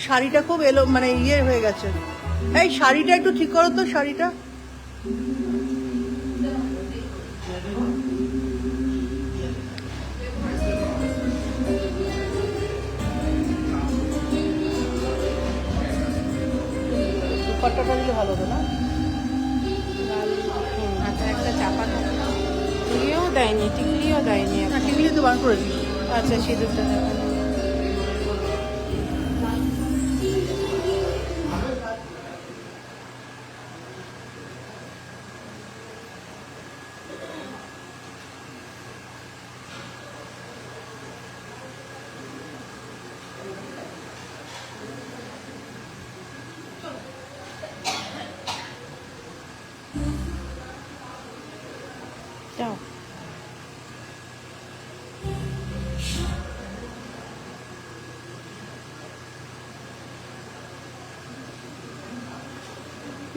শাড়িটা খুব মানে ইয়ে হয়ে গেছে। এই শাড়িটা একটু ঠিক করো তো, শাড়িটা। দুপাট্টাটা দিলে ভালো হতো না? মাথায় একটা চাপা থাকে, টিকলিও দেয়নি, টিকলিও দেয়নি। না, টিকলি তো বার করে দিই। আচ্ছা, সিঁদুরটা দেখা যাও।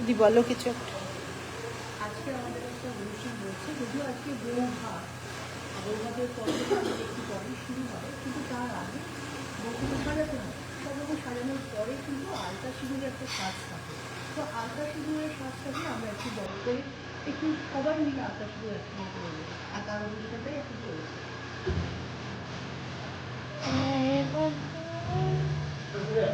দি বলো কিছু একটা। আজকে আমাদের একটা অনুষ্ঠান রয়েছে, যদিও আজকে বৌভাত, বৌভাতের পরে একটু পরে শুরু হবে, কিন্তু তার আগে বৌভাত সাজাতে হবে। সবরকম সাজানোর পরে কিন্তু আলতা সিঁদুরের একটা সাজ থাকে। তো আলতা সিঁদুরের সাজটাকে আমরা একটু বড় করে একটু সবাই মিলে আলতা সিঁদুর একসঙ্গে করে নেবো, আর তার অনুষ্ঠানটাই একটু চলছে। কি করে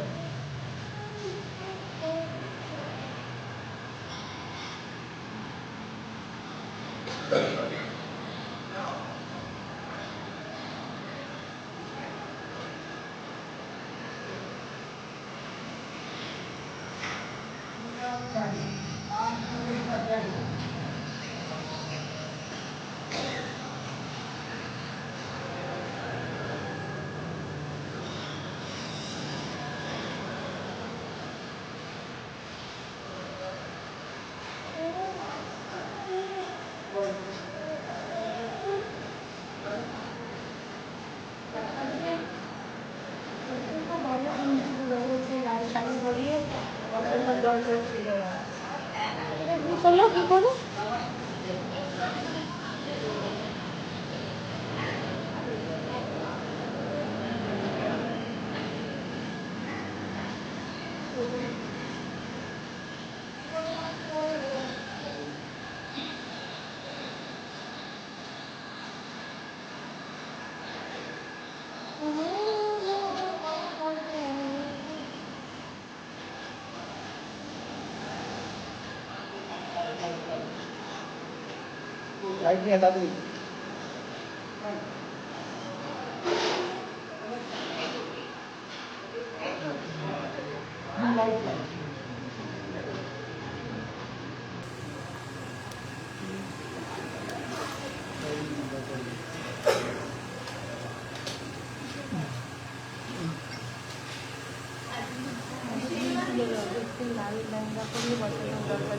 লাল লেহেঙ্গা পরিয়ে বসানোর দরকার।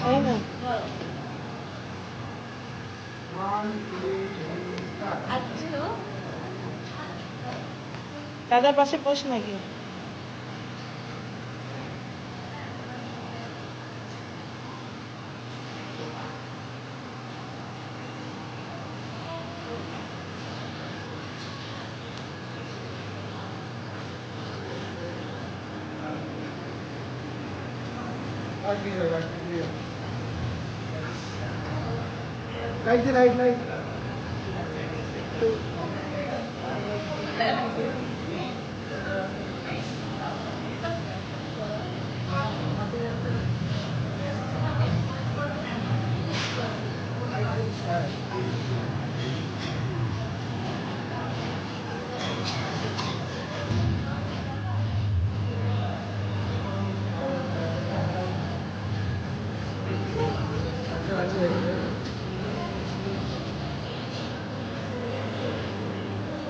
তাই না? দাদার পাশে বস নাকি?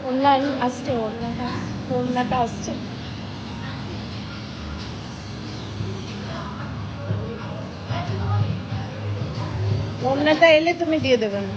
অনলাইন আসছে, ওড়নাটা আসছে। ওড়নাটা এলে তুমি দিয়ে দেবে না?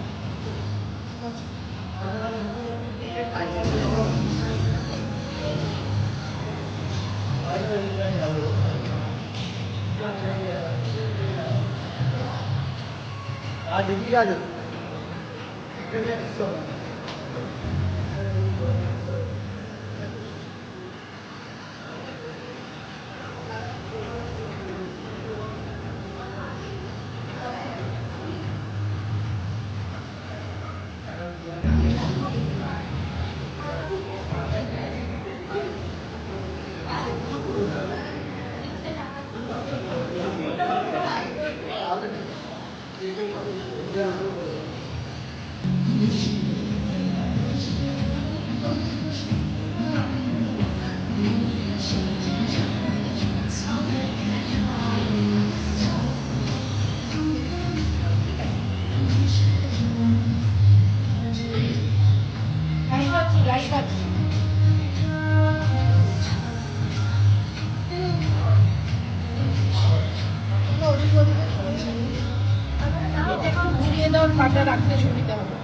এটা একটু ঘুরিয়ে দাও, পাটা রাখতে সুবিধা হবে।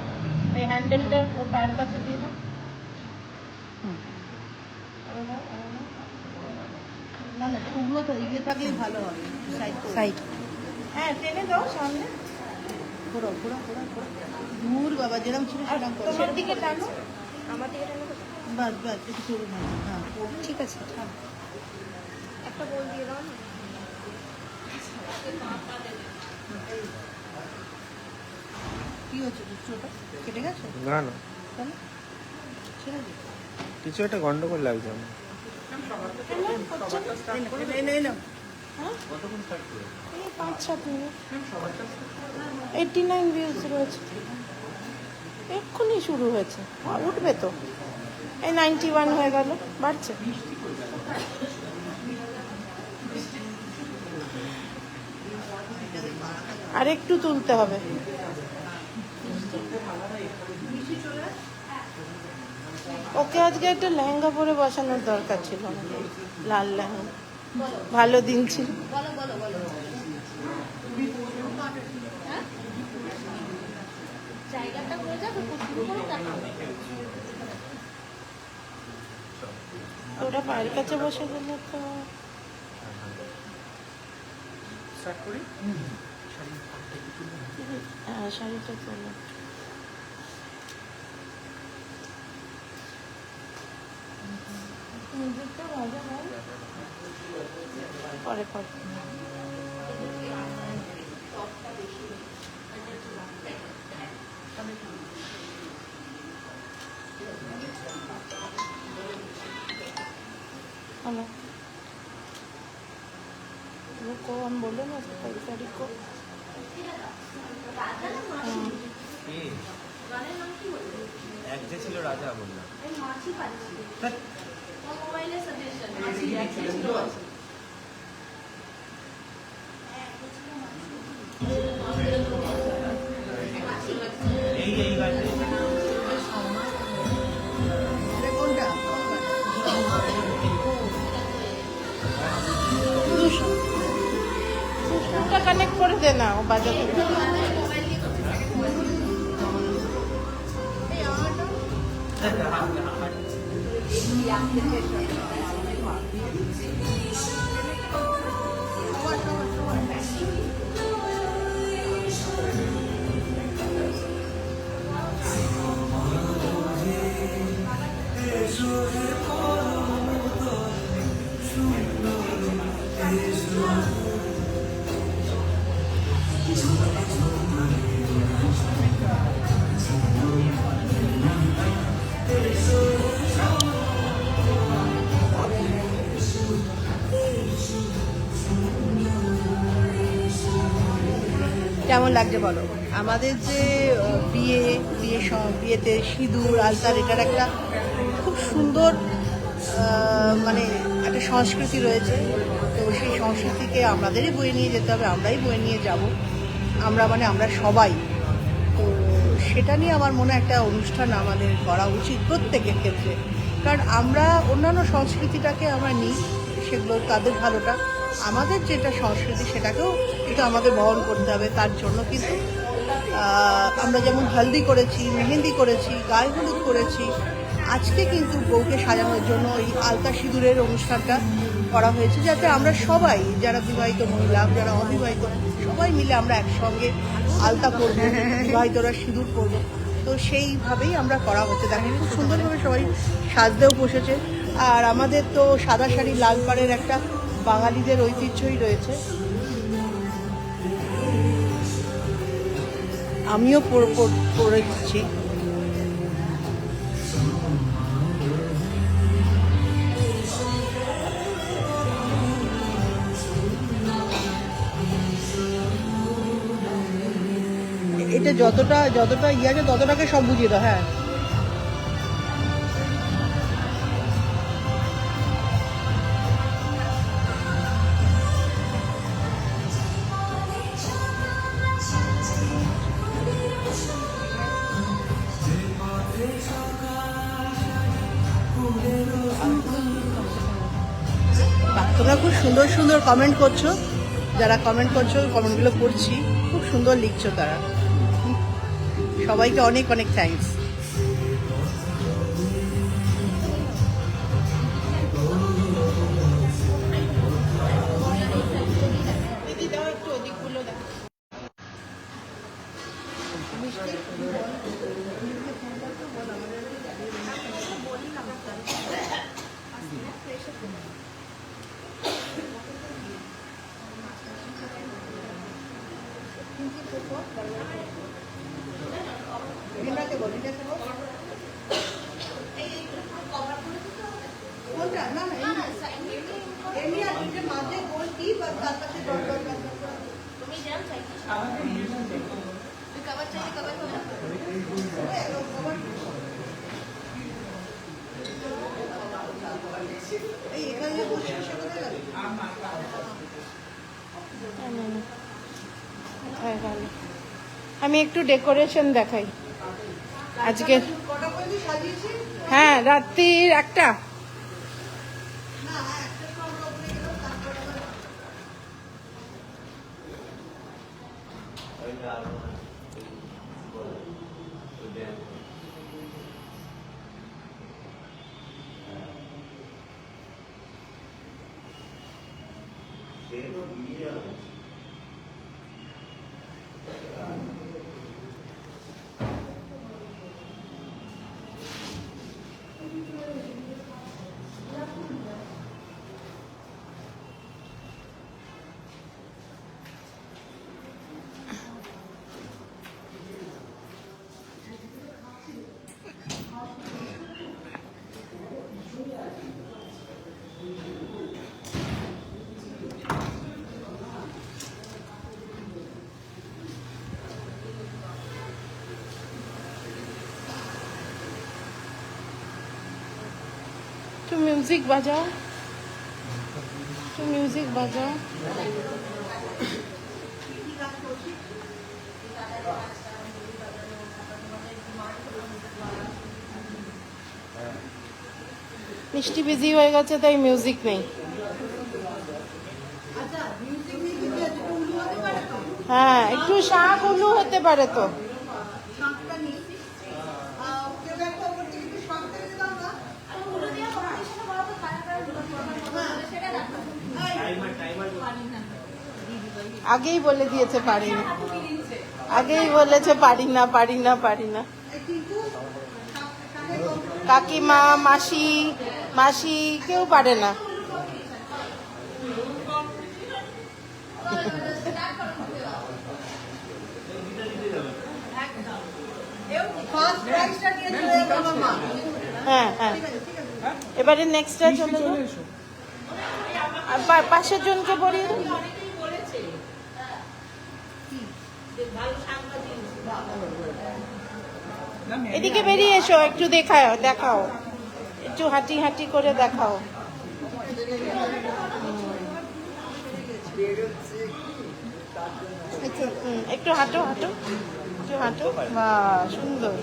এই হ্যান্ডেলটা ওর পায়ের কাছে দিয়ে দাও। না না, ওগুলো তো এগিয়ে থাকলেই ভালো হবে। সাইড, হ্যাঁ টেনে দাও সামনে। ঘোরো ঘোরো ঘোরো ঘোরো। দূর বাবা, যেরকম ছিল সেরকম করো। তোমার দিকে টানো, আমার দিকে টানো। বাস বাস, একটু চলুন। হ্যাঁ ঠিক আছে, একটা বল দিয়ে দাও না। কি হচ্ছে, দুটোটা কেটে গেছে? না না, তাহলে ছেড়ে দিই। কিছু একটা গন্ডগোল লাগছে আমার। এই নাও। এই 5-7 মিনিট, 89 ভিউজ রয়েছে। এক্ষুনি শুরু হয়েছে, উঠবে তো। এই 91 হয়ে গেল, বাড়ছে। আর একটু তুলতে হবে। ওকে আজকে একটা লেহেঙ্গা পরে বসানোর দরকার ছিল, লাল লেহেঙ্গা। ভালো দিন ছিল। ওরা পায়ের কাছে বসে গেলে তো হ্যাঁ, শাড়িটা তোলো। পরে পরে हेलो, रुको, हम बोले ना 27 तारीख को। এক যে ছিল রাজা বললাম। এই এই গাড়ি কোনটা? ওটা কানেক্ট করে দে না, ও বাজাতে। কেমন লাগছে বলো? আমাদের যে বিয়েতে সিঁদুর আলতার, এটার একটা খুব সুন্দর মানে একটা সংস্কৃতি রয়েছে। তো সেই সংস্কৃতিকে আমাদেরই বয়ে নিয়ে যেতে হবে, আমরাই বয়ে নিয়ে যাব। আমরা সবাই। তো সেটা নিয়ে আমার মনে একটা অনুষ্ঠান আমাদের করা উচিত প্রত্যেকের ক্ষেত্রে। কারণ আমরা অন্যান্য সংস্কৃতিটাকে আমরা নিই, সেগুলো তাদের ভালোটা, আমাদের যেটা সংস্কৃতি সেটাকেও কিন্তু আমাদের বহন করতে হবে। তার জন্য কিন্তু আমরা যেমন হলদি করেছি, মেহেন্দি করেছি, গায়ে হলুদ করেছি, আজকে কিন্তু বউকে সাজানোর জন্য এই আলতা সিঁদুরের অনুষ্ঠানটা করা হয়েছে, যাতে আমরা সবাই, যারা বিবাহিত মহিলা, যারা অবিবাহিত, সবাই মিলে আমরা একসঙ্গে আলতা পরবো, বিবাহিতরা সিঁদুর পরবো। তো তো সেইভাবেই আমরা করা হচ্ছে। দেখেন খুব সুন্দরভাবে সবাই সাজতেও বসেছে। আর আমাদের তো সাদা শাড়ি লাল পাড়ের একটা বাঙালিদের ঐতিহ্যই রয়েছে। আমিও পরে দিচ্ছি। এটা যতটা ইয়ে আছে ততটাকে সব বুঝিয়ে দাও। হ্যাঁ, তোমরা খুব সুন্দর সুন্দর কমেন্ট করছো। যারা কমেন্ট করছো, কমেন্টগুলো পড়ছি, খুব সুন্দর লিখছো তারা। সবাইকে অনেক অনেক থ্যাঙ্কস। আমি একটু ডেকোরেশন দেখাই আজকে। হ্যাঁ, রাত্রির 1টা। तो म्यूजिक बजाओ, तो म्यूजिक बजाओ। মিষ্টি বিজি হয়ে গেছে তাই মিউজিক নেই। হ্যাঁ, একটু শাক উলু হতে পারে তো। আগেই বলে দিয়েছে পারি না, আগেই বলেছে পারি না পারি না পারি না। কাকিমা, মাসি, মাসি কেউ পারে না। হ্যাঁ হ্যাঁ, এবারে নেক্সটটা চলে যাও। আর পাশের জনকে পড়িয়ে এদিকে বেরিয়ে এসো, একটু দেখাও একটু হাঁটি হাঁটি করে দেখাও। একটু হাঁটো একটু হাঁটো। বাহ, সুন্দর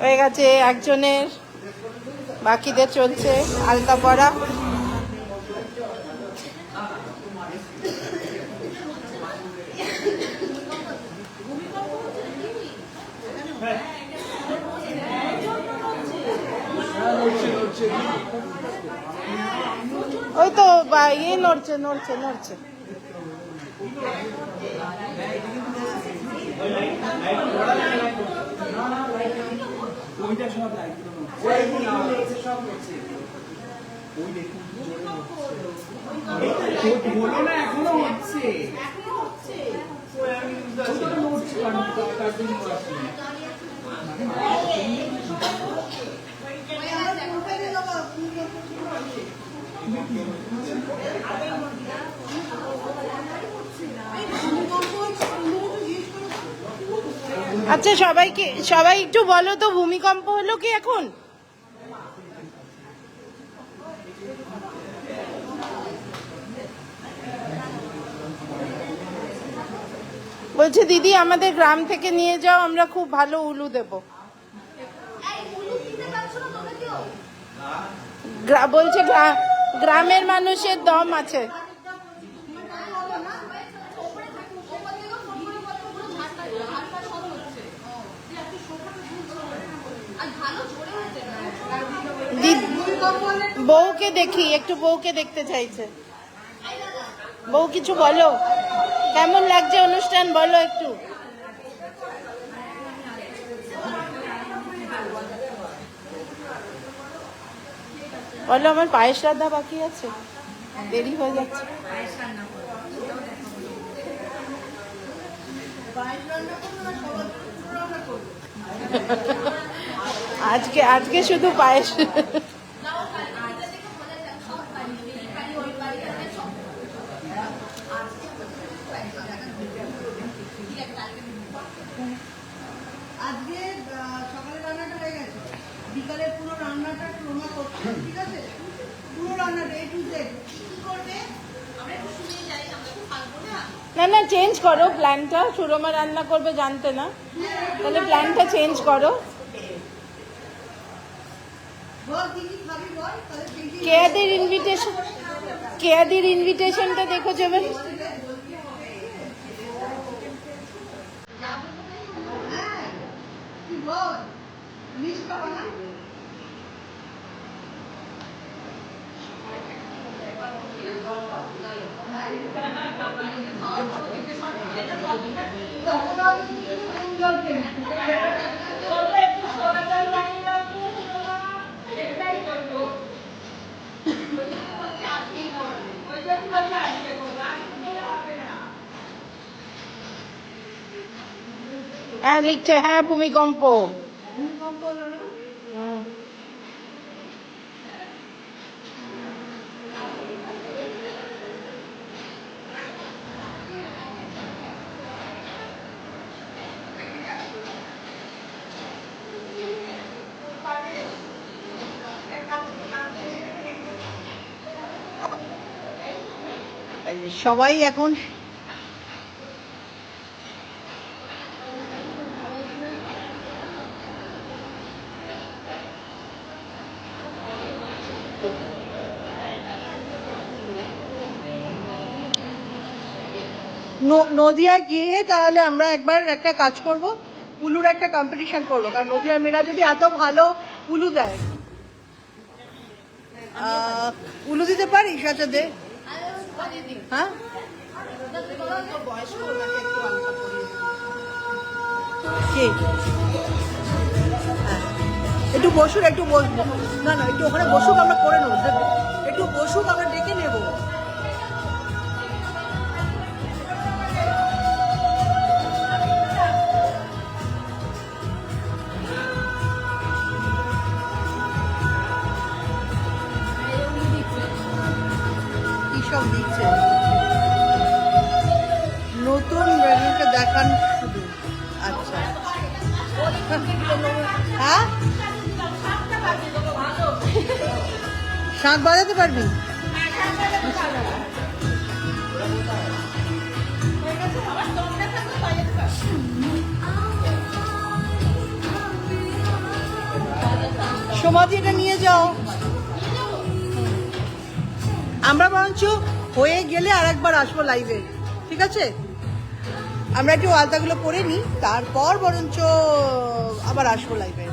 হয়ে গেছে একজনের, বাকিদের চলছে আলতা পরা। ওই তো ইয়ে নড়ছে নড়ছে নড়ছে। ওইটা সব একদম সব হচ্ছে ওই দেখুন কি জোরে হচ্ছে বলো না এখনো হচ্ছে ছোট হচ্ছে তার জন্য আসলে আচ্ছা সবাই একটু বলো তো ভূমিকম্প হলো কি এখন? বলছে দিদি আমাদের গ্রাম থেকে নিয়ে যাও, আমরা খুব ভালো উলু দেব। বলছে গ্রামের মানুষের দম আছে। বউকে দেখি, একটু বউকে দেখতে চাইছে। বউ কিছু বলো, কেমন লাগছে অনুষ্ঠান বলো একটু। বলো আমার পায়েস রান্না বাকি আছে, দেরি হয়ে যাচ্ছে। আজকে শুধু পায়েস। আজকে সকালে রান্নাটা হয়ে গেছে, বিকালে পুরো রান্নাটা ক্রমা করছে, ঠিক আছে? পুরো রান্নাটা A to Z কি করবে আমরা একটু শুনে যাই, আমরা তো পারবো না। না চেঞ্জ করো প্ল্যানটা। সুরমা রান্না করবে জানতে না, তাহলে প্ল্যানটা চেঞ্জ করো। বল কি কি খাবি বল, তাহলে সেই কেয়াদির ইনভিটেশনটা দেখো যাবে। কি বল মিস খাবা না। লিখছে হ্যাঁ ভূমিকম্প। সবাই এখন নদিয়া গিয়ে তাহলে আমরা একবার একটা কাজ করব, উলুর একটা কম্পিটিশন করবো, কারণ নদিয়ার মেয়েরা যদি এত ভালো উলু দেয়। উলু দিতে পারিস? আচ্ছা দে। হ্যাঁ একটু বসুক, একটু বসবো না না একটু ওখানে বসুক, আমরা করে নেবো, একটু বসুক, আমরা ডেকে নেবো। সব দিচ্ছে নতুন মেনুকে দেখান শুধু। আচ্ছা হ্যাঁ শাঁখ বাজাতে পারবি? সমাধি এটা নিয়ে যাও, আমরা বরঞ্চ হয়ে গেলে আর একবার আসবো লাইভে, ঠিক আছে? আমরা একটু আলতাগুলো পরে নিই, তারপর বরঞ্চ আবার আসবো লাইভে।